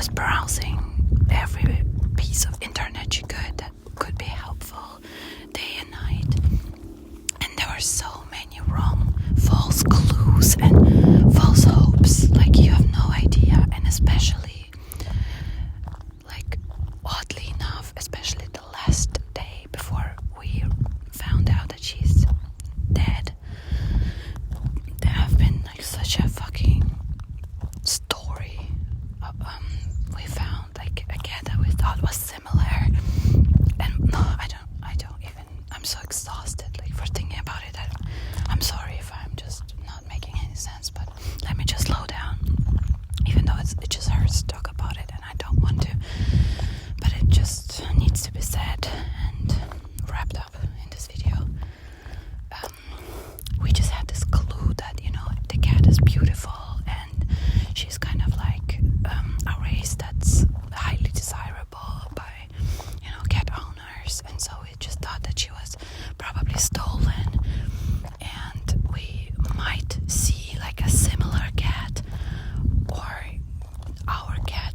was browsing every piece of internet she could that could be helpful day and night. And there were so many wrong, false clues and false hopes. Like, you have no idea. And especially, like, oddly enough, especially the last day before we found out that she's dead, there have been like such a fucking story. We found like a cat that we thought was similar, and I'm so exhausted like for thinking about it. I'm sorry if I'm just not making any sense, but let me just slow down, even though it just hurts to talk about it and I don't want to, but it just needs to be said and wrapped up in this video. We just had this clue that, the cat is beautiful and she's kind of like a race that's highly desirable by, cat owners, and so we just thought that she was probably stolen, and we might see like a similar cat, or our cat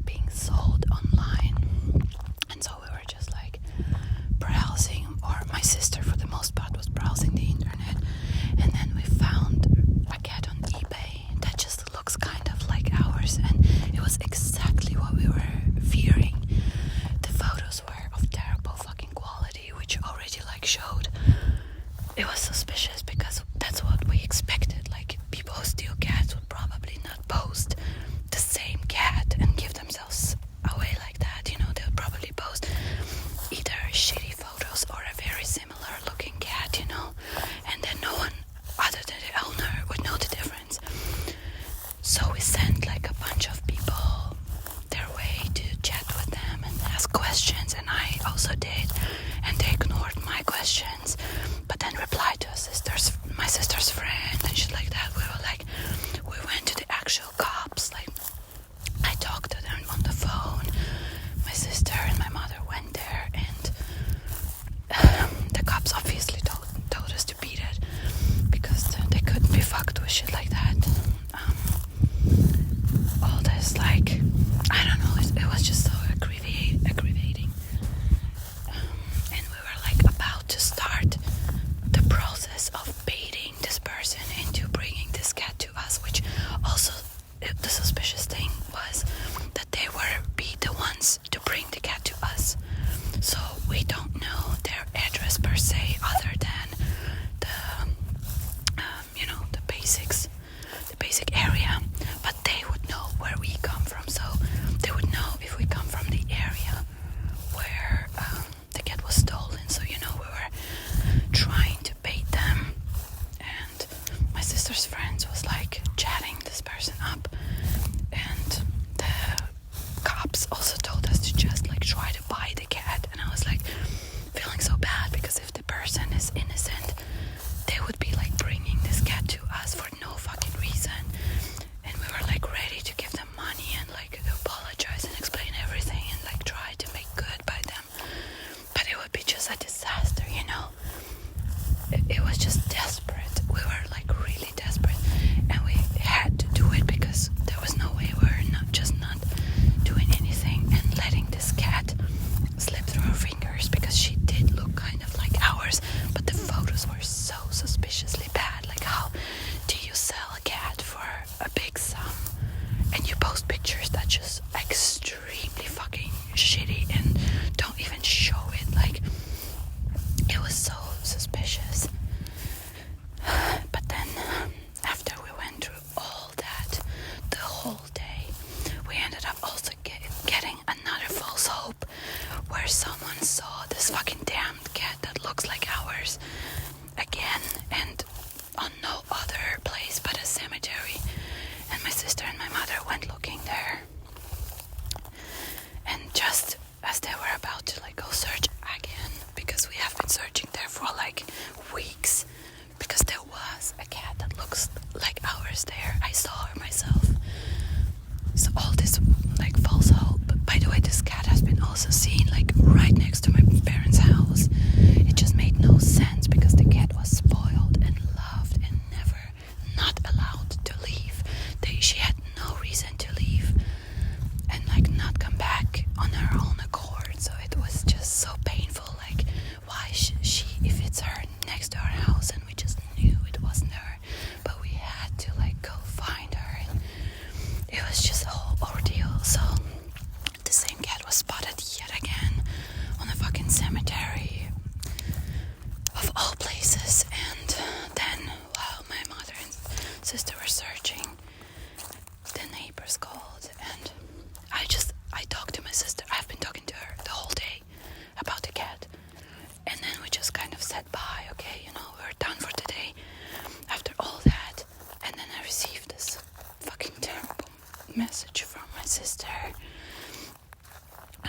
sister.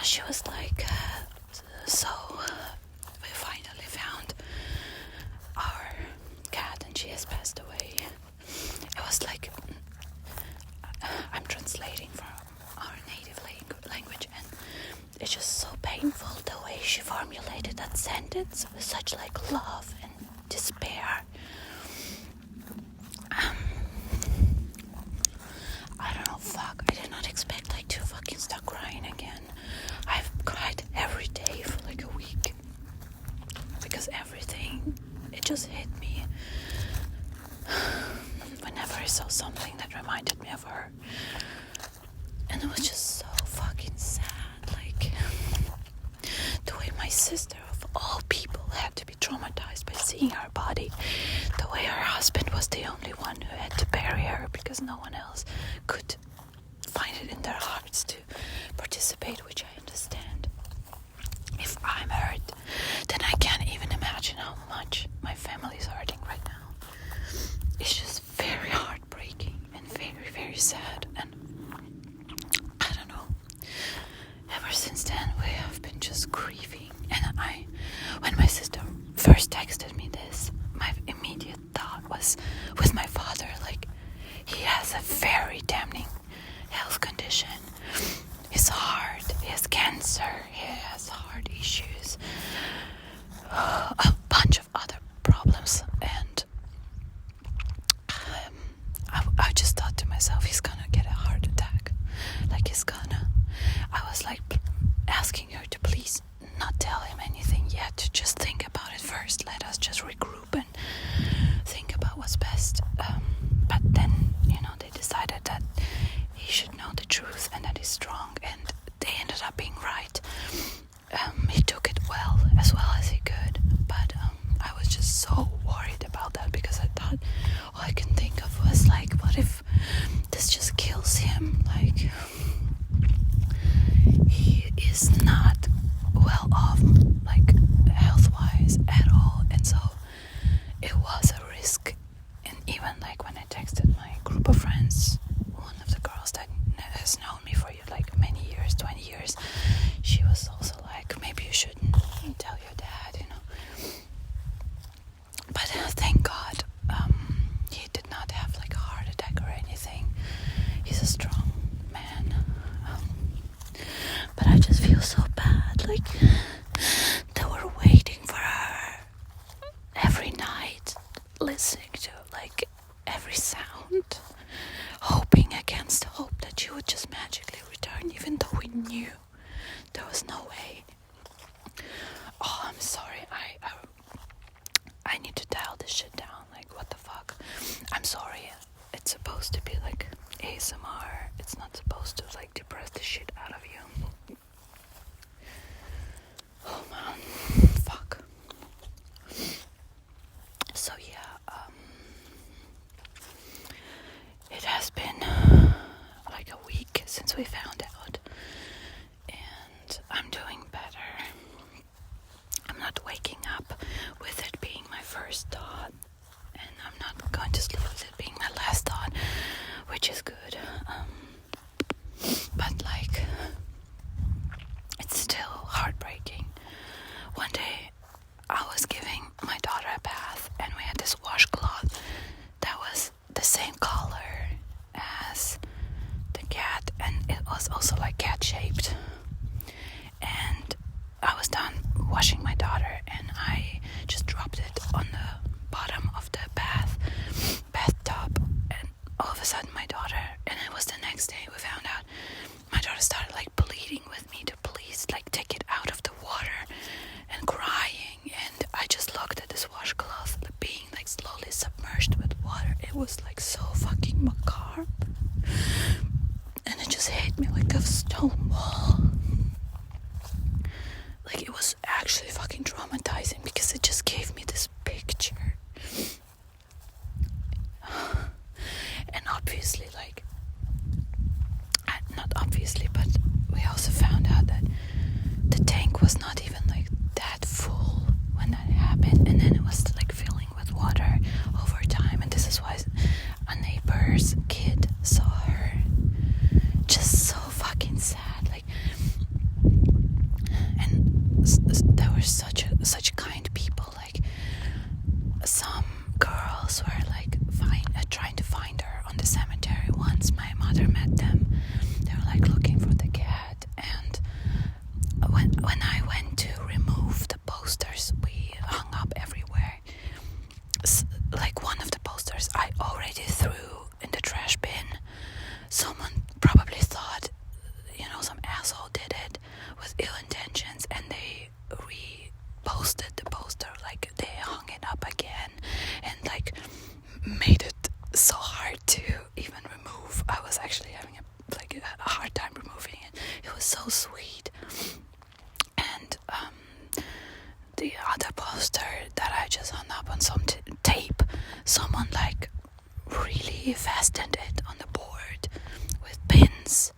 She was like, so we finally found our cat and she has passed away. It was like, I'm translating from our native language, and it's just so painful the way she formulated that sentence with such like love and despair. I don't know, fuck, I did not expect like to fucking start crying again. I've cried every day for like a week because everything, it just hit me whenever I saw something that reminded me of her. And it was just so fucking sad, like the way my sister of all people had to be traumatized by seeing her body, the way her husband was the only one who had to bury her because no one else could find it in their hearts to participate, which I understand. If I'm hurt, then I can't even imagine how much my family is hurting right now. It's just very heartbreaking and very, very sad, and I don't know. Ever since then, we have been just grieving, and when my sister first texted me this, my immediate thought was with my father, like, he has a very damning health condition. His heart, he has cancer, he has heart issues, a bunch of other problems, and I just thought to myself, he's gonna get a heart attack. Like, I was like asking her to please not tell him anything yet, to just think about it first. Let us just regroup and think about what's best. But then, they decided that he should know the truth and that he's strong, and they ended up being right. He took it well as he could, but I was just so worried about that because I thought all I can think of was like, what if this just kills him? Like, he is not well off, like, health-wise at all, and so it was a risk. And even like when I texted my group of friends, one of the girls that has known me for like many years, 20 years, she was also like, maybe you shouldn't tell your dad, But thank God, he did not have like a heart attack or anything. He's a strong man. But I just feel so bad, like they were waiting for her every night, listening to like every sound, hoping against hope that she would just magically return, even though we knew there was no way. Oh, I'm sorry. I need to dial this shit down. Like, what the fuck? I'm sorry. It's supposed to be like ASMR. It's not supposed to like depress the shit out of you. Oh man, fuck. So yeah, it has been like a week since we found out, and I'm doing better. I'm not waking up with it being my first thought, and I'm not going to sleep with it being my last thought, which is good. But like, it's still heartbreaking. One day, I was giving my daughter a bath, and we had this washcloth that was the same color as the cat, and it was also like cat-shaped. And I was done washing my daughter, and I just dropped it on the bottom of the bathtub, and all of a sudden my daughter, and it was the next day we found out, my daughter started like pleading with me to please like take it out of the water and crying, and I just looked at this washcloth being like slowly submerged with water. It was like so fucking macabre, and it just hit me like a stone wall. Like, it was actually fucking traumatizing because it just gave me this picture. And obviously, like, not obviously, but we also found out that the tank was not even like that full when that happened, and then it was like filling with water over time, and this is why a neighbor's kid saw her just so so sweet. And the other poster that I just hung up on some tape, someone like really fastened it on the board with pins.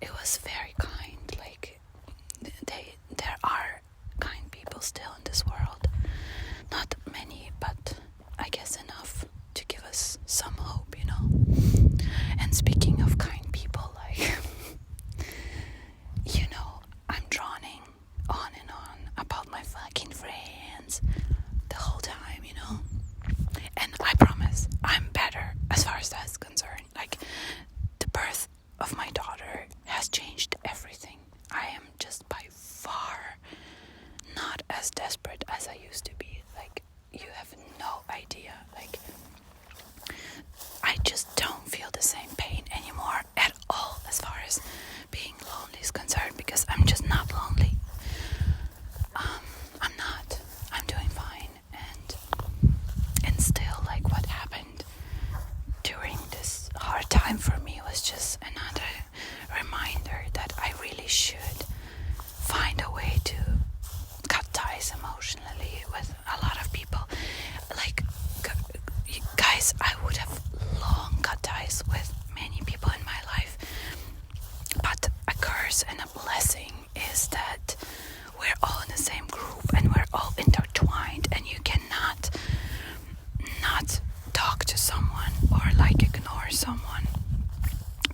It was very kind. Like there are kind people still in this world. Not many, but I guess enough to give us some hope, you know. And speaking of kind people, like you know, I'm droning on and on about my fucking friends the whole time, you know. And I promise I'm better as far as that's concerned. Like, the birth of my daughter has changed everything. I am just by far not as desperate as I used to be. Like, you have no idea. Like, I just don't feel the same pain anymore at all as far as being lonely is concerned, because I'm just not lonely. I'm not. I'm doing fine. And still, like, what happened during this hard time for me was just another reminder that I really should find a way to cut ties emotionally with a lot of people. Like, guys, I would have long cut ties with many people in my life, but a curse and a blessing is that we're all in the same group and we're all intertwined, and you cannot not talk to someone or like ignore someone,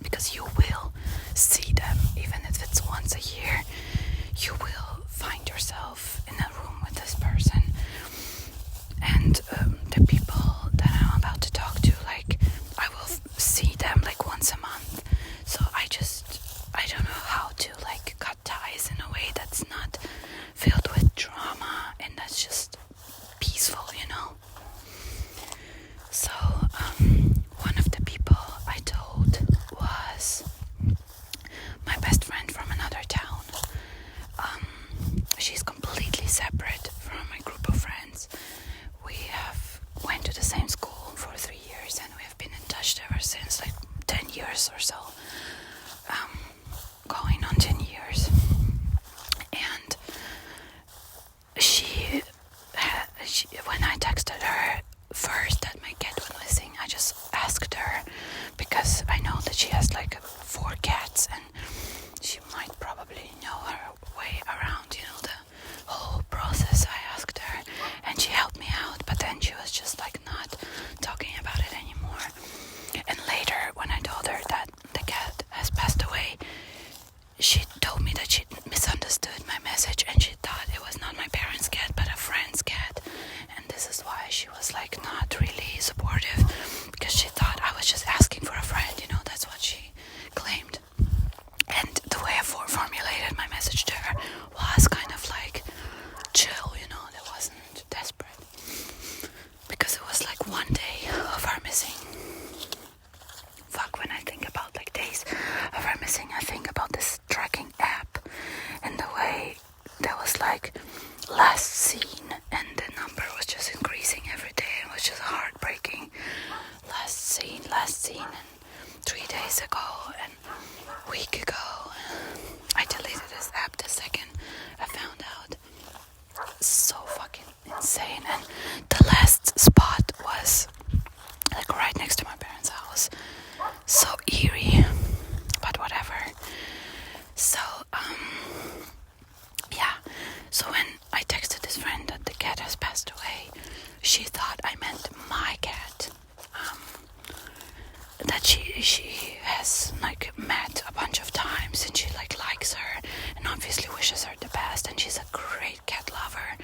because you will see them, even if it's once a year. You will find yourself in a room with this person. And the people that I'm about to talk to, like, I will see them like once a month. So I don't know how to like cut ties in a way that's not filled with drama and that's just peaceful, you know. So one of the people I told was my best friend from another town. She's completely separate from my group of friends. We have went to the same school for 3 years, and we have been in touch ever since, like 10 years or so. Going on 10 years. And she when I texted her first that my cat went missing, I just asked her, because I know that she has like 4 cats and she might probably know her way around, you know, the whole process. I asked her and she helped me out, but then she was just like not talking about it anymore. And later, when I told her that the cat has passed away, she told me that she misunderstood my message and she thought it was not my parents' cat but a friend's cat. And this is why she was like not really supportive, because she thought I was just asking for a friend, you know. That's what she claimed. And the way I formulated my message to her was kind of like chill, you know. That wasn't desperate, because it was like one day of her missing. Fuck, when I think about like days of her missing, I think about this tracking app and the way there was like last seen and the number was just increasing every day. It was just heartbreaking. Last seen, and 3 days ago and a week ago. I deleted this app the second I found out. So fucking insane. And the last spot was like right next to my parents' house. So eerie, but whatever. So yeah, so when I texted this friend that the cat has passed away, she thought I meant my cat, that she has like met a bunch of times, and she like likes her and obviously wishes her the best, and she's a great cat lover.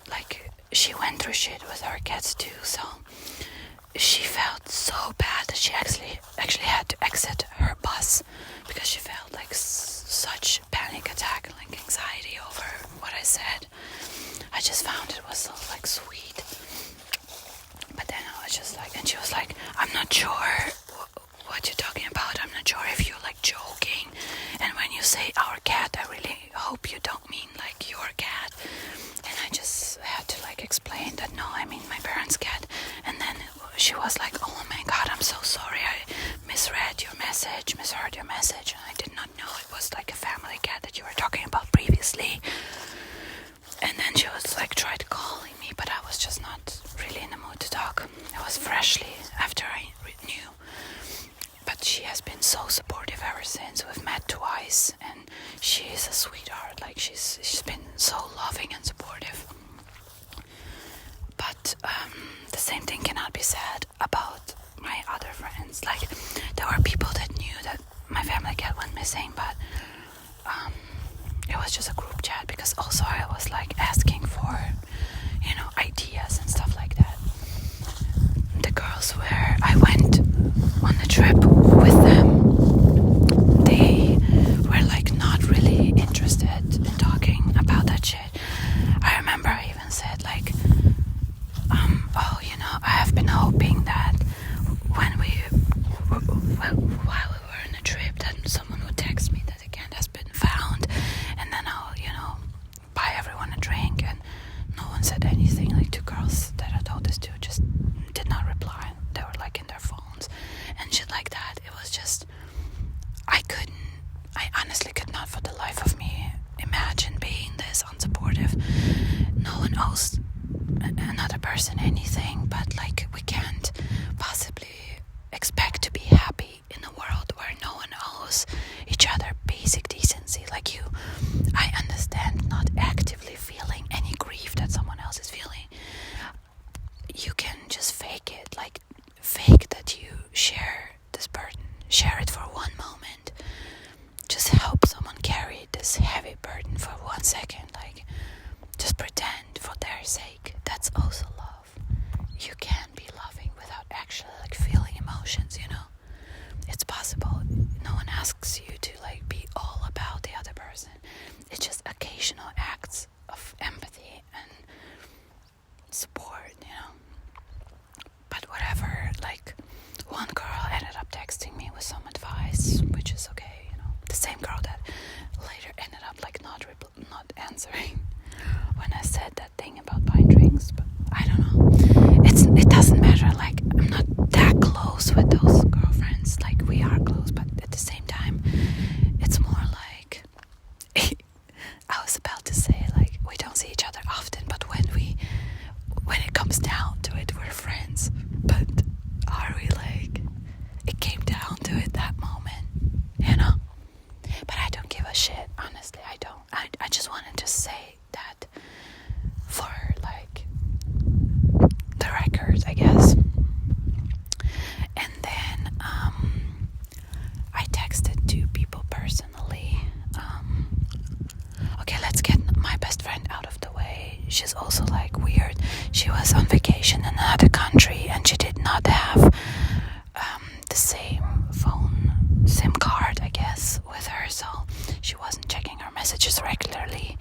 Like, she went through shit with her cats too, so she felt so bad that she actually had to exit her bus, because she felt like such panic attack and like anxiety over what I said. I just found it was so like sweet. But then I was just like, and she was like, I'm not sure what you're talking about. I'm not sure if you're like joking. And when you say our cat, I really hope you don't mean like your cat. And I just had to like explain that no, I mean my parents' cat. And then she was like, oh my god, I'm so sorry. I misheard your message. And I did not know it was like a family cat. nice, and she's a sweetheart. Like she's been so loving and supportive. But the same thing cannot be said about my other friends. Like there were people that knew that my family cat went missing, but it was just a group chat, because also I was like asking for, ideas and stuff like that. The girls where I went on the trip with them, they were like not really interested in talking about that shit. I remember I even said like, I have been hoping that while we were on a trip, that someone would text me that the cat has been found, and then I'll, buy everyone a drink. And no one said anything. Like 2 girls that I told this to just did not reply. They were like in their phones and shit like that. It was just, I honestly could not for the life of me imagine being this unsupportive. No one owes another person anything, but like we can't possibly expect to be happy in a world where no one owes each other basic decency. Like I understand not actively feeling any grief that someone else is feeling. You can just fake it, like fake that you share this burden, share it for one moment, just help someone carry this heavy burden for 1 second, like just pretend for their sake. That's also love. You can be loving without actually like feeling emotions, it's possible. No one asks you to like be all about the other person. It's just occasional acts of empathy and support, but whatever. Like one girl ended up texting me with some advice, which is okay, the same girl that later ended up like not answering when I said that thing about buying drinks. But I don't know, it doesn't matter. Like I'm not that close with those girlfriends. Like we are close, but at the same time it's more like I was about to say like we don't see each other often, but when it comes down to it, we're friends. But are we? Like it came down to it that moment, but I don't give a shit, honestly. I don't. I just wanted to say that for like the record, I guess. And then I texted 2 people personally. Okay, let's get my best friend out of the way. She's also like weird. She was on vacation in another country and she did not have the same SIM card, I guess, with her, so she wasn't checking her messages regularly.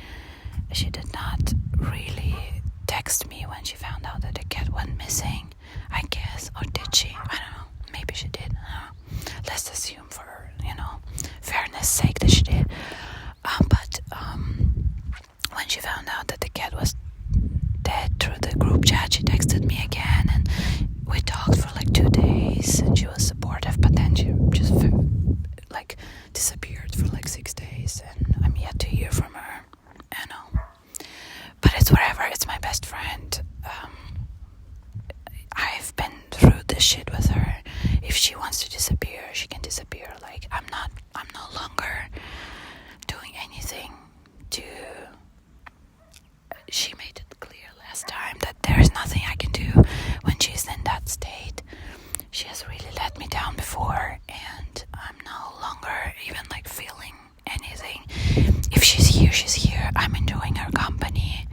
She did not really text me when she found out that the cat went missing, I guess. Or did she? I don't know. Maybe she did. Let's assume for, fairness sake that she did. But when she found out that the cat was dead through the group chat, she texted me again, and we talked for like 2 days, and she was supportive, but then she just like disappeared for like 6 days, and I'm yet to hear from her. But it's whatever. It's my best friend. I've been through this shit with her. If she wants to disappear, she can disappear. Like I'm no longer doing anything to. She made it clear last time that there is nothing I can do when she's in that state. She has really let me down before, and I'm no longer even like feeling anything. If she's here, she's here. I'm enjoying her company,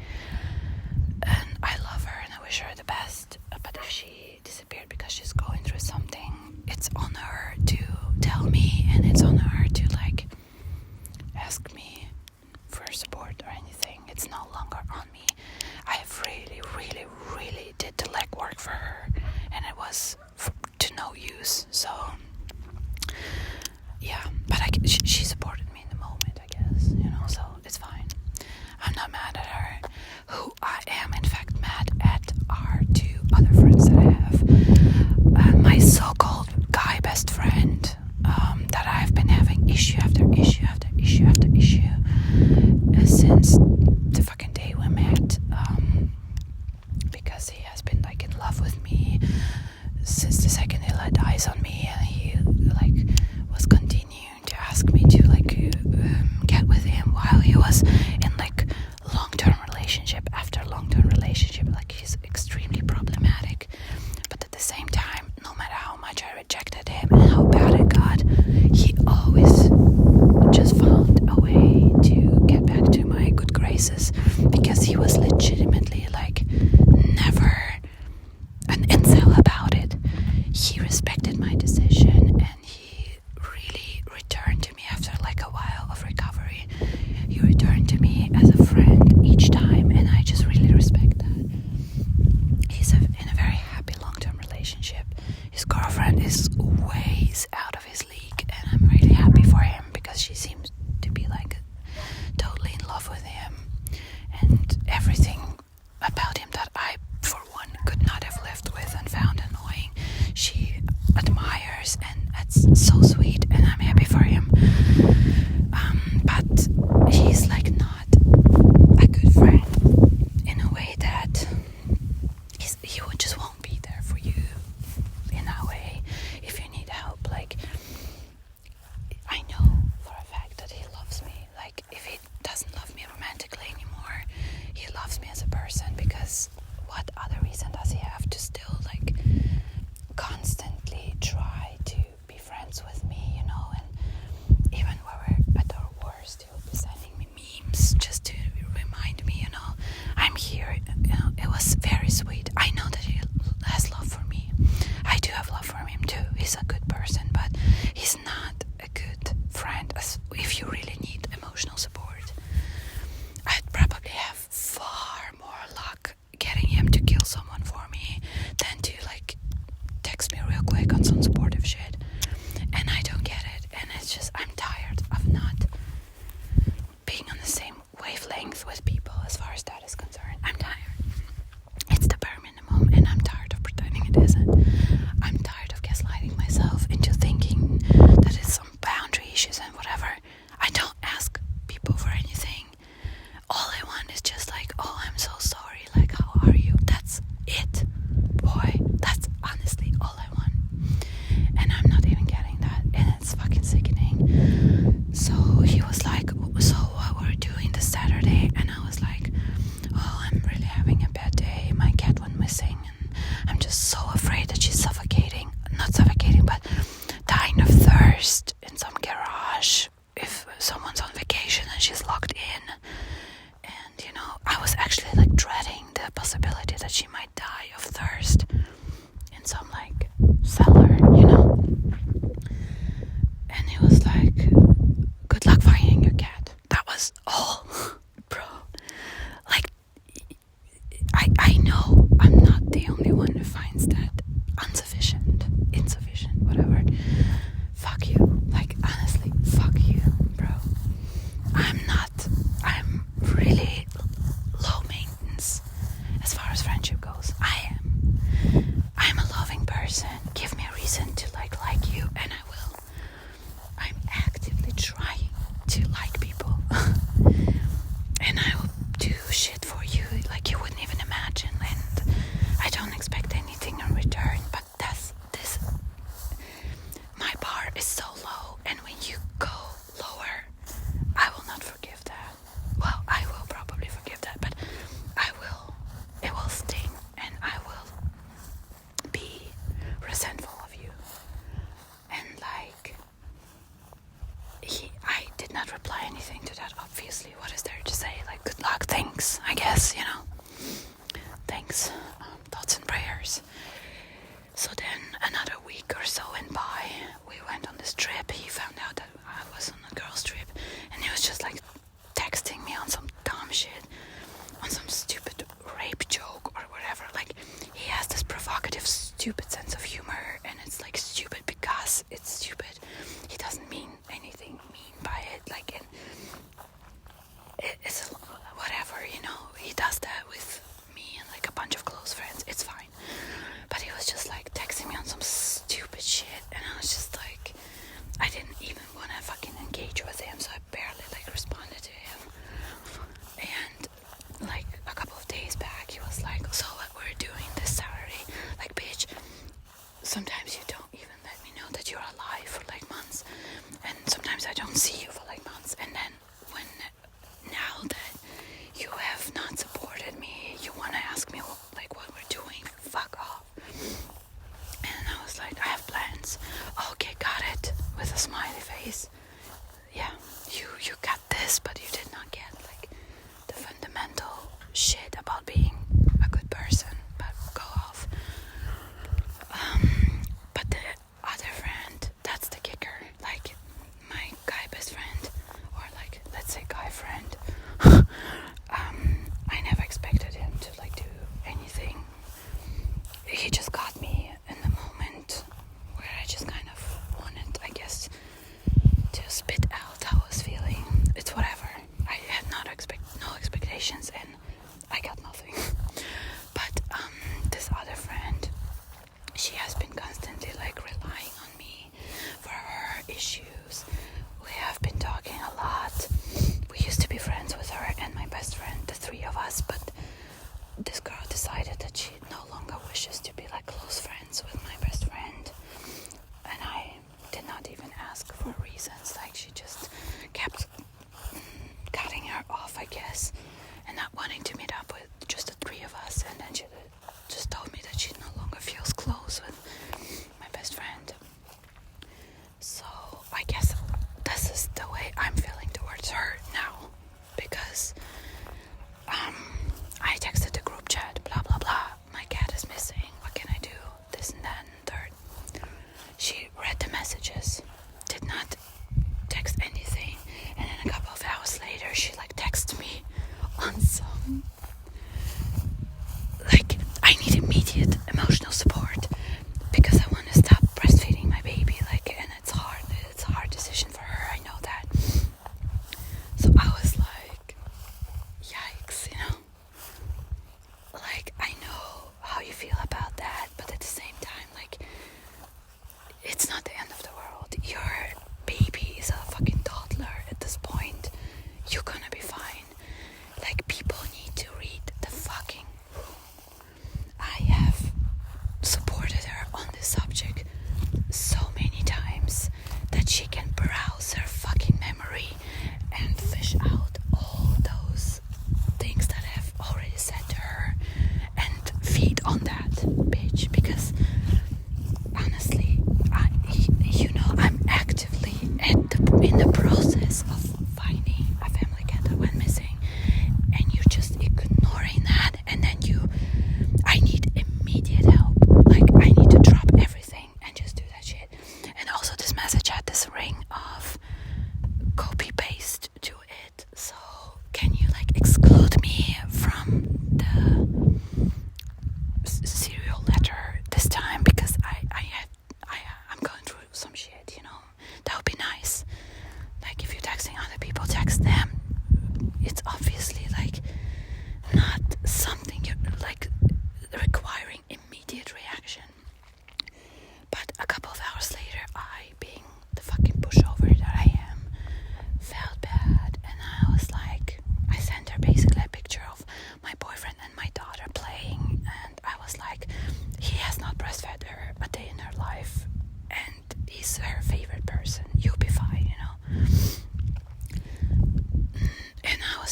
and I love her and I wish her the best. But if she disappeared because she's going through something, it's on her to tell me, and it's on her to like ask me for support or anything. It's no longer on me. I have really, really, really did the legwork for her, and it was to no use. So yeah, but she supported me in the moment, I guess, so it's fine. I'm not mad at her. Who I am in fact mad at are 2 other friends that I have. My so-called guy best friend, that I've been having issue after issue after issue after issue since the fucking day we met, because he has been like in love with me since the second he laid eyes on me, and he like was continuing to ask me to like if you really need emotional support. I'd probably have far more luck getting him to kill someone for me than to like text me real quick on some supportive shit. And I don't get it. And it's just, I'm tired of not being on the same wavelength with people as far as that is concerned. I'm tired. It's the bare minimum, and I'm tired of pretending it isn't. I'm tired of gaslighting myself into thinking that it's some boundary issues and whatever. I don't ask people for anything. All I want is just like, oh, I'm so sorry, like, how are you? That's it, boy. That's honestly all I want. And I'm not even getting that, and it's fucking sickening. So he was like, so what we're doing this Saturday? And I was like, oh, I'm really having a bad day. My cat went missing, and I'm just so afraid that she's suffocating. Not suffocating, but dying of thirst in some garage if someone's on vacation and she's locked in. And, you know, I was actually like dreading the possibility that she might die of thirst in some like cellar, you know. And he was like, good luck finding your cat. That was all. Bro, like, I know I'm not the only one who finds that insufficient, whatever. Fuck you. Like, honestly, fuck you, bro. I'm really low maintenance as far as friendship goes. I'm a loving person. Give me a reason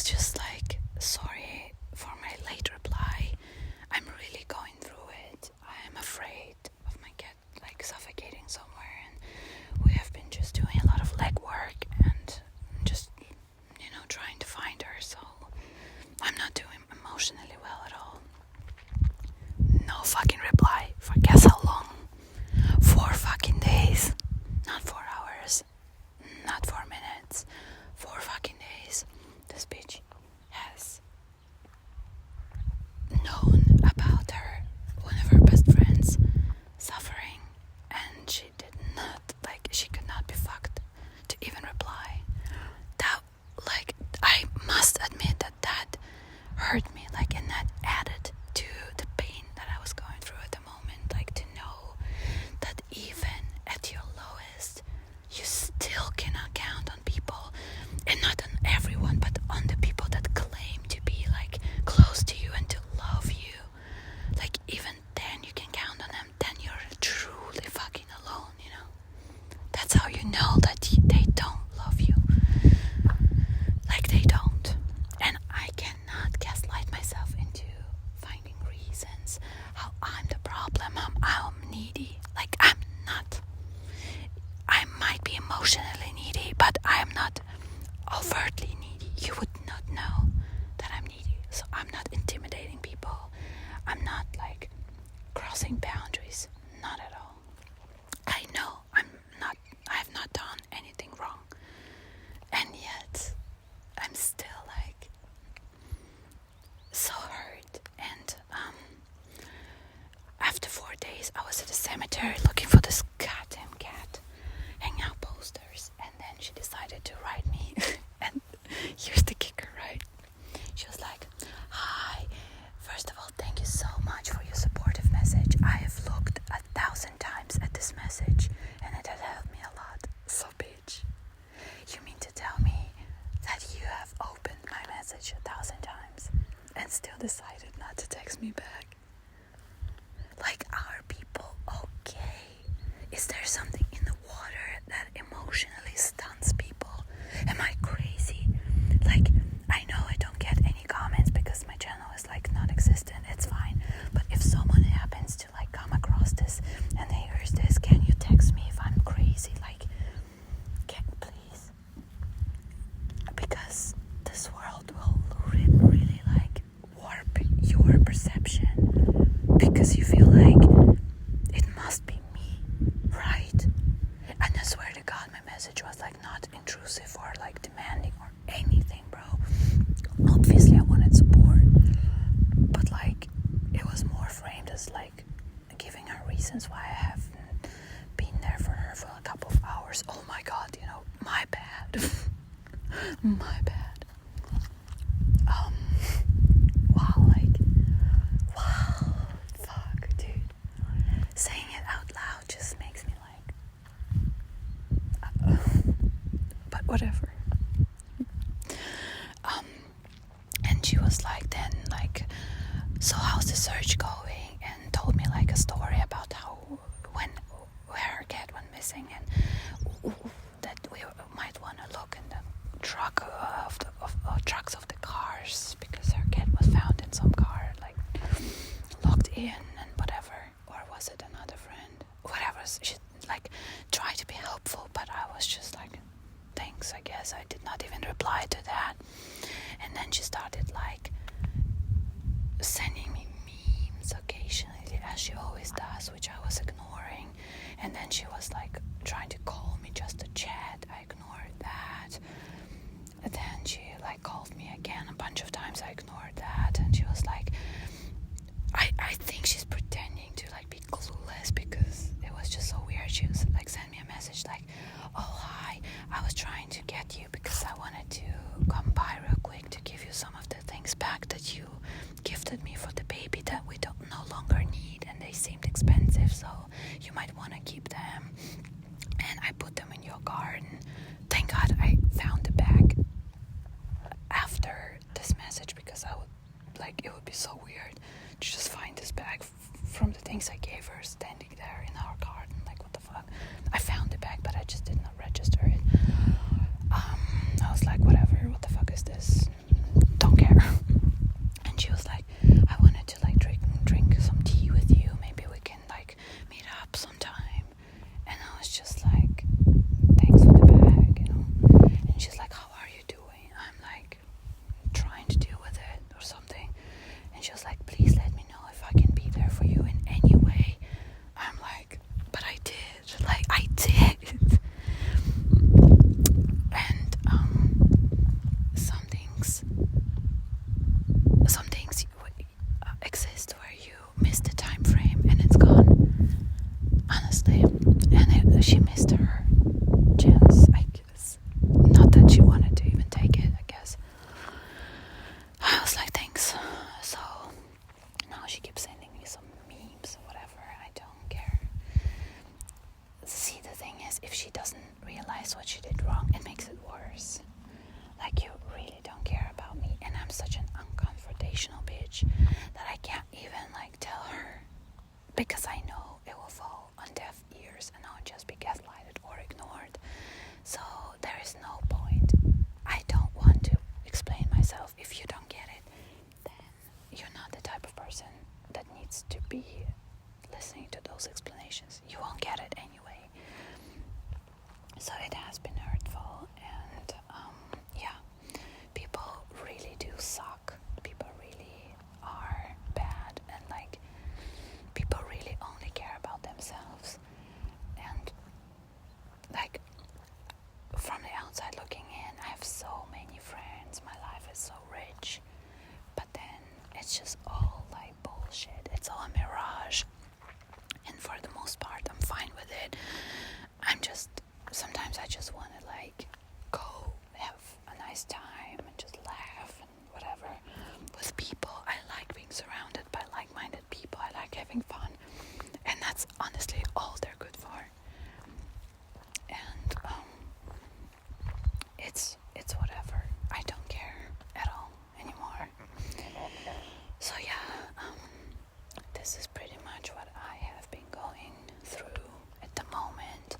was just like, sorry for my late reply. I'm really going through it. I am afraid of my cat like suffocating somewhere, and we have been just doing a lot of legwork and just, trying to find her, so I'm not doing emotionally well at all. No fucking reply for guess how long? 4 fucking days. Not 4 hours. Not 4 minutes. 4 fucking days. This bitch has known about her, one of her best friends, suffering, and she did not, she could not be fucked to even reply. That, I must admit that hurt me, and that added to the pain that I was going through at the moment, to know that even at your lowest, you still cannot count on people, and not on everyone, but on the people that claim to be close to you and to love you. Even then you can count on them. Then you're truly fucking alone, That's how you know that they don't love you. They don't. And I cannot gaslight myself into finding reasons how I'm the problem, how I'm needy. I'm not. I might be emotionally needy, but I'm not overtly needy. You would not know that I'm needy. So I'm not intimidating people. I'm not crossing boundaries. Not at all. I know I have not done anything wrong. And yet I'm still so hurt. And after 4 days I was at the cemetery looking for this goddamn cat, hanging out posters, and then she decided to write me. And here's the kicker, right? She was like, hi, first of all, thank you so much for your supportive message. I have looked 1,000 times at this message and it has helped me a lot. So bitch, you mean to tell me that you have opened my message 1,000 times and still decided not to text me back? Are people okay? Is there something in the water that emotionally stuns people? Am I crazy? I know I don't get any comments because my channel is non-existent. It's fine. But if someone happens to come across this and hears this, can you text me if I'm crazy? Please. Because this world will really warp your perception, because you feel it must be me, right? And I swear to God, my message was not intrusive or demanding or anything, bro. Obviously I wanted support, but it was more framed as giving her reasons why I haven't been there for her for a couple of hours. Oh my God, my bad. My bad. Wow, fuck, dude. Saying it out loud just makes me but whatever. And she was then so how's the search going? And told me a story about how where her cat went missing, and that we might want to look in the trucks of the cars, because her cat was found in some car locked in and whatever. Or was it another friend? Whatever. She tried to be helpful, but I was just thanks, I guess. I did not even reply to that. And then she started sending me memes occasionally, as she always does, which I was ignoring. And then she was trying to call me just to chat. I ignored that. And then she called me again a bunch of times. I ignored that. And she was I think she's pretending to be clueless, because it was just so weird. She was send me a message oh hi, I was trying to get you because I wanted to come by real quick to give you some of the things back that you gifted me for the baby that we don't no longer need, and they seemed expensive, so you might want to keep them, and I put them in your garden. Thank God I found the bag after this message, because I would it would be so weird to just find this bag from the things I gave her standing there in our garden. What the fuck? I found the bag, but I just did not register it. I was whatever, what the fuck is this? some things exist where you miss the time frame and it's gone, honestly. And she missed her chance, I guess. Not that she wanted to even take it, I guess. I was like, thanks. So now she keeps sending me some memes or whatever. I don't care. See, the thing is, if she doesn't realize what she did wrong, it makes it worse. Like, you really don't care about me, and I'm such an unconfrontational bitch that I can't even like tell her, because I know it will fall on deaf ears and I'll just be gaslighted or ignored. So there is no point. I don't want to explain myself. If you don't get it, then you're not the type of person that needs to be listening to those explanations. You won't get it anyway. So it has been hurtful, and yeah, people really do suck. People really are bad, and like, people really only care about themselves. And like, from the outside looking in, I have so many friends, my life is so rich, but then it's just all like bullshit. It's all a mirage, and for the most part I'm fine with it. Sometimes I just want to like go have a nice time and just laugh and whatever with people. I like being surrounded by like-minded people. I like having fun, and that's honestly all they're good for. And it's whatever. I don't care at all anymore. So yeah, this is pretty much what I have been going through at the moment.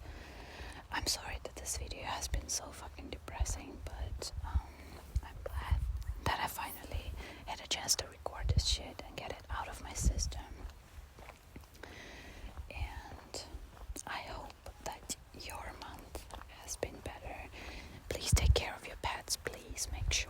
I'm sorry that this video has been so fucking depressing, but I'm glad that I finally had a chance to record this shit and get it out of my system. And I hope that your month has been better. Please take care of your pets. Please make sure